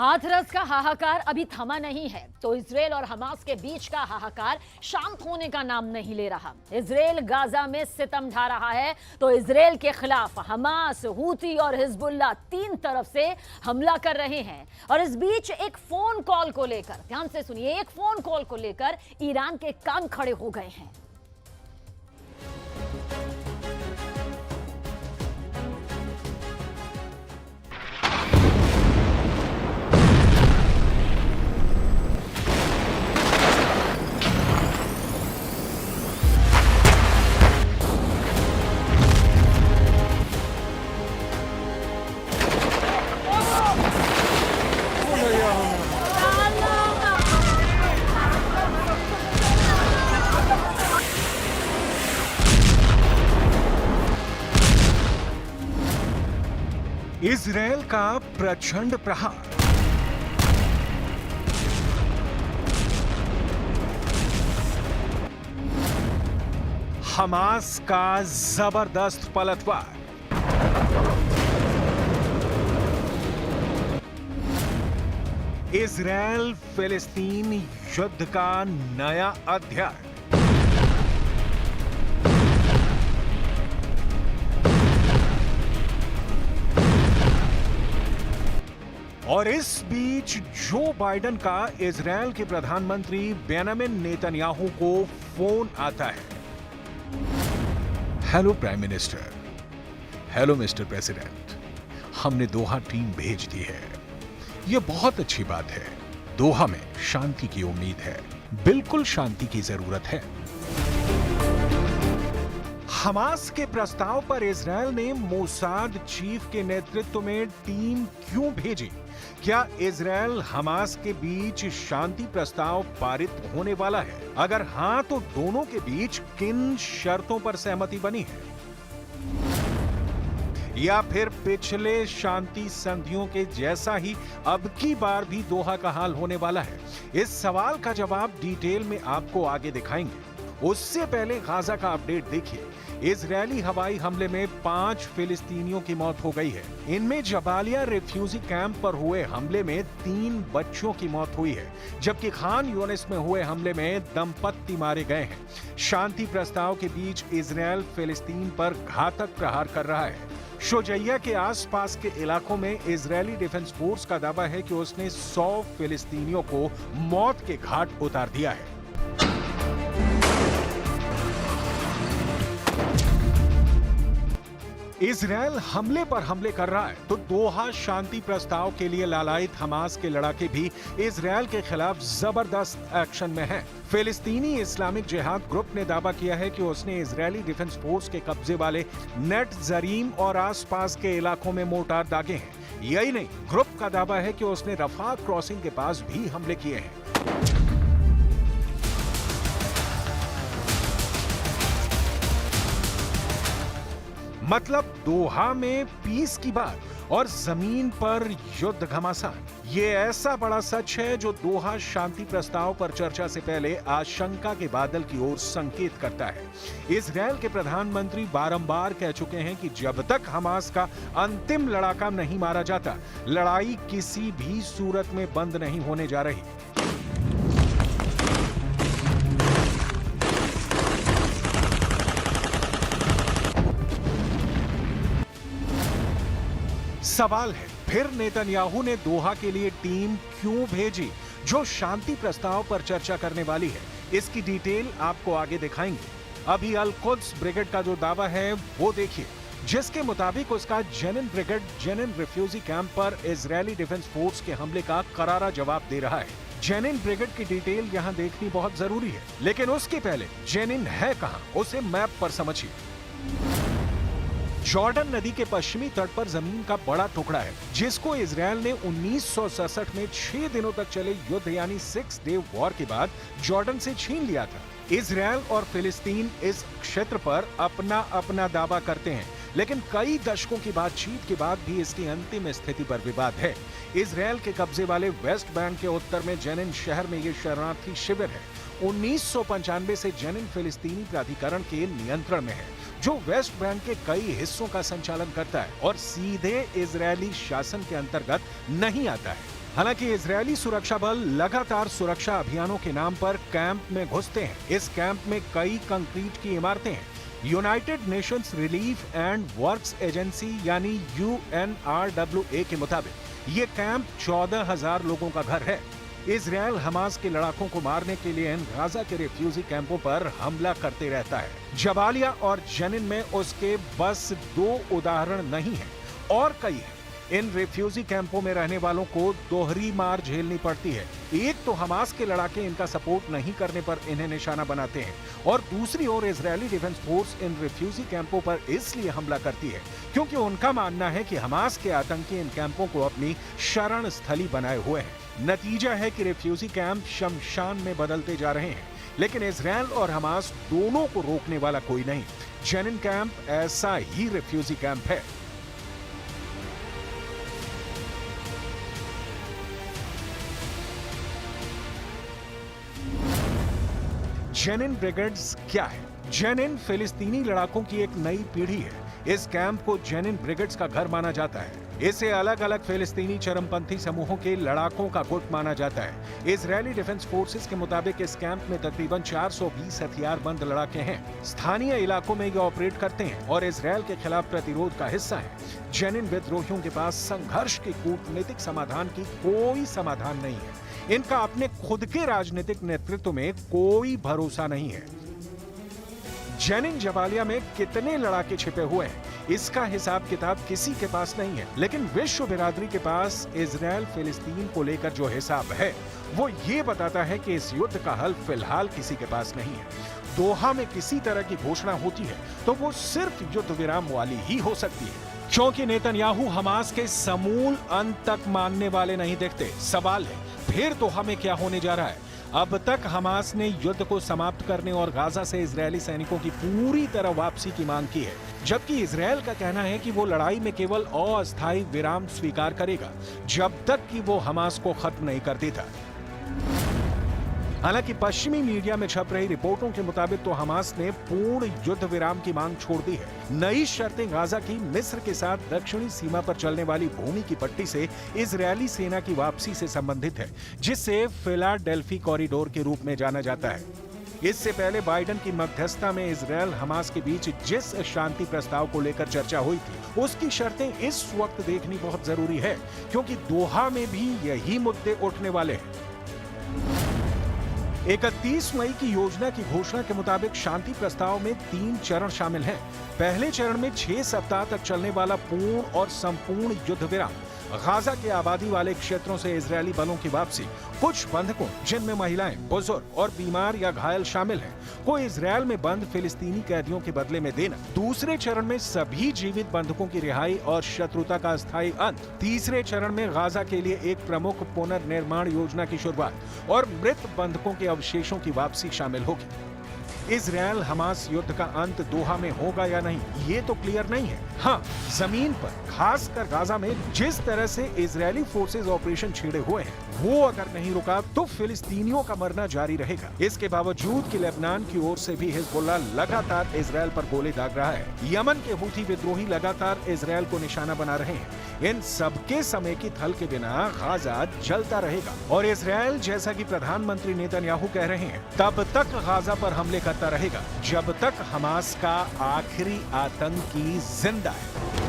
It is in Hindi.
हाथरस का हाहाकार अभी थमा नहीं है तो इजरायल और हमास के बीच का हाहाकार शांत होने का नाम नहीं ले रहा। इजरायल गाजा में सितम ढा रहा है तो इजरायल के खिलाफ हमास, हूती और हिजबुल्लाह तीन तरफ से हमला कर रहे हैं। और इस बीच एक फोन कॉल को लेकर, ध्यान से सुनिए, एक फोन कॉल को लेकर ईरान के कान खड़े हो गए हैं। इजरायल का प्रचंड प्रहार। हमास का जबरदस्त पलटवार। इजरायल फिलिस्तीन युद्ध का नया अध्याय। और इस बीच जो बाइडेन का इजरायल के प्रधानमंत्री बेंजामिन नेतन्याहू को फोन आता है। Hello prime minister, hello mister president, हमने दोहा टीम भेज दी है। यह बहुत अच्छी बात है। दोहा में शांति की उम्मीद है, बिल्कुल शांति की जरूरत है। हमास के प्रस्ताव पर इजरायल ने मोसाद चीफ के नेतृत्व में टीम क्यों भेजी? क्या इजरायल हमास के बीच शांति प्रस्ताव पारित होने वाला है? अगर हां तो दोनों के बीच किन शर्तों पर सहमति बनी है? या फिर पिछले शांति संधियों के जैसा ही अब की बार भी दोहा का हाल होने वाला है? इस सवाल का जवाब डिटेल में आपको आगे दिखाएंगे। उससे पहले गाजा का अपडेट देखिए। इजरायली हवाई हमले में 5 फिलिस्तीनियों की मौत हो गई है। इनमें जबालिया रिफ्यूजी कैंप पर हुए हमले में 3 बच्चों की मौत हुई है, जबकि खान यूनिस में हुए हमले में दंपत्ति मारे गए हैं। शांति प्रस्ताव के बीच इजरायल फिलिस्तीन पर घातक प्रहार कर रहा है। शोजैया के आसपास के इलाकों में इजरायली डिफेंस फोर्स का दावा है कि उसने 100 फिलिस्तीनियों को मौत के घाट उतार दिया है। इजरायल हमले पर हमले कर रहा है तो दोहा शांति प्रस्ताव के लिए लालायित हमास के लड़ाके भी इजरायल के खिलाफ जबरदस्त एक्शन में हैं। फिलिस्तीनी इस्लामिक जिहाद ग्रुप ने दावा किया है कि उसने इजरायली डिफेंस फोर्स के कब्जे वाले नेट जरीम और आसपास के इलाकों में मोर्टार दागे हैं। यही नहीं, ग्रुप का दावा है कि उसने रफा क्रॉसिंग के पास भी हमले किए हैं। मतलब दोहा में पीस की बात और जमीन पर युद्ध घमासान। ये ऐसा बड़ा सच है जो दोहा शांति प्रस्ताव पर चर्चा से पहले आशंका के बादल की ओर संकेत करता है। इजरायल के प्रधानमंत्री बारंबार कह चुके हैं कि जब तक हमास का अंतिम लड़ाका नहीं मारा जाता, लड़ाई किसी भी सूरत में बंद नहीं होने जा रही। सवाल है, फिर नेतन्याहू ने दोहा के लिए टीम क्यों भेजी जो शांति प्रस्ताव पर चर्चा करने वाली है? इसकी डिटेल आपको आगे दिखाएंगे। अभी अल कुद्स ब्रिगेड का जो दावा है वो देखिए, जिसके मुताबिक उसका Jenin brigade Jenin refugee camp पर इजरायली डिफेंस फोर्स के हमले का करारा जवाब दे रहा है। जेनिन ब्रिगेड की डिटेल यहाँ देखनी बहुत जरूरी है, लेकिन उसके पहले जेनिन है कहां, उसे मैप पर समझिए। जॉर्डन नदी के पश्चिमी तट पर जमीन का बड़ा टुकड़ा है, जिसको इजरायल ने 1967 में 6 दिनों तक चले युद्ध यानी 6 डे वॉर के बाद जॉर्डन से छीन लिया था। इजरायल और फिलिस्तीन इस क्षेत्र पर अपना अपना दावा करते हैं, लेकिन कई दशकों की बातचीत के बाद भी इसकी अंतिम स्थिति पर विवाद है। इजरायल के कब्जे वाले वेस्ट बैंक के उत्तर में जेनिन शहर में ये शरणार्थी शिविर है। 1995 से जेनिन फिलिस्तीनी प्राधिकरण के नियंत्रण में है, जो वेस्ट बैंक के कई हिस्सों का संचालन करता है और सीधे इजरायली शासन के अंतर्गत नहीं आता है। हालांकि इजरायली सुरक्षा बल लगातार सुरक्षा अभियानों के नाम पर कैंप में घुसते हैं। इस कैंप में कई कंक्रीट की इमारतें हैं। United Nations relief and works agency यानी UNRWA के मुताबिक ये कैंप 14,000 लोगों का घर है। इजरायल हमास के लड़ाकों को मारने के लिए इन गाजा के रेफ्यूजी कैंपों पर हमला करते रहता है। जबालिया और जेनिन में उसके बस 2 उदाहरण नहीं हैं और कई हैं। इन रेफ्यूजी कैंपों में रहने वालों को दोहरी मार झेलनी पड़ती है। एक तो हमास के लड़ाके इनका सपोर्ट नहीं करने पर इन्हें निशाना बनाते हैं और दूसरी ओर इजरायली डिफेंस फोर्स इन रेफ्यूजी कैंपों पर इसलिए हमला करती है क्योंकि उनका मानना है कि हमास के आतंकी इन कैंपों को अपनी शरण स्थली बनाए हुए हैं। नतीजा है कि रेफ्यूजी कैंप शमशान में बदलते जा रहे हैं, लेकिन इजरायल और हमास दोनों को रोकने वाला कोई नहीं। जेनिन कैंप ऐसा ही रेफ्यूजी कैंप है। जेनिन ब्रिगेड्स क्या है? जेनिन फिलिस्तीनी लड़ाकों की एक नई पीढ़ी है। इस कैंप को जेनिन ब्रिगेड्स का घर माना जाता है। इसे अलग अलग फिलिस्तीनी चरमपंथी समूहों के लड़ाकों का गुट माना जाता है। इजरायली डिफेंस फोर्सेस के मुताबिक इस कैंप में तकरीबन 420 हथियारबंद लड़ाके हैं। स्थानीय इलाकों में ये ऑपरेट करते हैं और इजरायल के खिलाफ प्रतिरोध का हिस्सा हैं। जेनिन विद्रोहियों के पास संघर्ष के कूटनीतिक समाधान की कोई समाधान नहीं है। इनका अपने खुद के राजनीतिक नेतृत्व में कोई भरोसा नहीं है। जेनिन जबालिया में कितने लड़ाके छिपे हुए हैं, इसका हिसाब किताब किसी के पास नहीं है, लेकिन विश्व बिरादरी के पास इजरायल फिलिस्तीन को लेकर जो हिसाब है वो ये बताता है कि इस युद्ध का हल फिलहाल किसी के पास नहीं है। दोहा में किसी तरह की घोषणा होती है तो वो सिर्फ युद्ध विराम वाली ही हो सकती है, क्योंकि नेतन्याहू हमास के समूल अंत तक मानने वाले नहीं दिखते। सवाल है फिर दोहा में क्या होने जा रहा है? अब तक हमास ने युद्ध को समाप्त करने और गाजा से इजरायली सैनिकों की पूरी तरह वापसी की मांग की है, जबकि इजरायल का कहना है कि वो लड़ाई में केवल अस्थायी विराम स्वीकार करेगा जब तक कि वो हमास को खत्म नहीं कर देता। हालांकि पश्चिमी मीडिया में छप रही रिपोर्टों के मुताबिक तो हमास ने पूर्ण युद्ध विराम की मांग छोड़ दी है। नई शर्तें गाजा की मिस्र के साथ दक्षिणी सीमा पर चलने वाली भूमि की पट्टी से इजरायली सेना की वापसी से संबंधित है, जिसे फिलाडेल्फी कॉरिडोर के रूप में जाना जाता है। इससे पहले बाइडेन की मध्यस्थता में इजरायल हमास के बीच जिस शांति प्रस्ताव को लेकर चर्चा हुई थी उसकी शर्तें इस वक्त देखनी बहुत जरूरी है, क्योंकि दोहा में भी यही मुद्दे उठने वाले हैं। 31 मई की योजना की घोषणा के मुताबिक शांति प्रस्ताव में 3 चरण शामिल हैं। पहले चरण में 6 सप्ताह तक चलने वाला पूर्ण और संपूर्ण युद्ध विराम, गाजा के आबादी वाले क्षेत्रों से इजरायली बलों की वापसी, कुछ बंधकों जिनमें महिलाएं, बुजुर्ग और बीमार या घायल शामिल हैं, को इजरायल में बंद फिलिस्तीनी कैदियों के बदले में देना। दूसरे चरण में सभी जीवित बंधकों की रिहाई और शत्रुता का अस्थायी अंत। तीसरे चरण में गाजा के लिए एक प्रमुख पुनर्निर्माण योजना की शुरुआत और मृत बंधकों के अवशेषों की वापसी शामिल होगी। इजरायल हमास युद्ध का अंत दोहा में होगा या नहीं, ये तो क्लियर नहीं है। हाँ, जमीन पर खासकर गाजा में जिस तरह से इजरायली फोर्सेज ऑपरेशन छेड़े हुए हैं वो अगर नहीं रुका तो फिलिस्तीनियों का मरना जारी रहेगा। इसके बावजूद कि लेबनान की ओर से भी हिजबुल्लाह लगातार इजरायल पर गोले दाग रहा है, यमन के हूथी विद्रोही लगातार इजरायल को निशाना बना रहे हैं, इन सबके समेकित हल के बिना गाजा जलता रहेगा और इजरायल, जैसा कि प्रधानमंत्री नेतन्याहू कह रहे हैं, तब तक गाजा पर हमले करता रहेगा जब तक हमास का आखिरी आतंकी जिंदा है।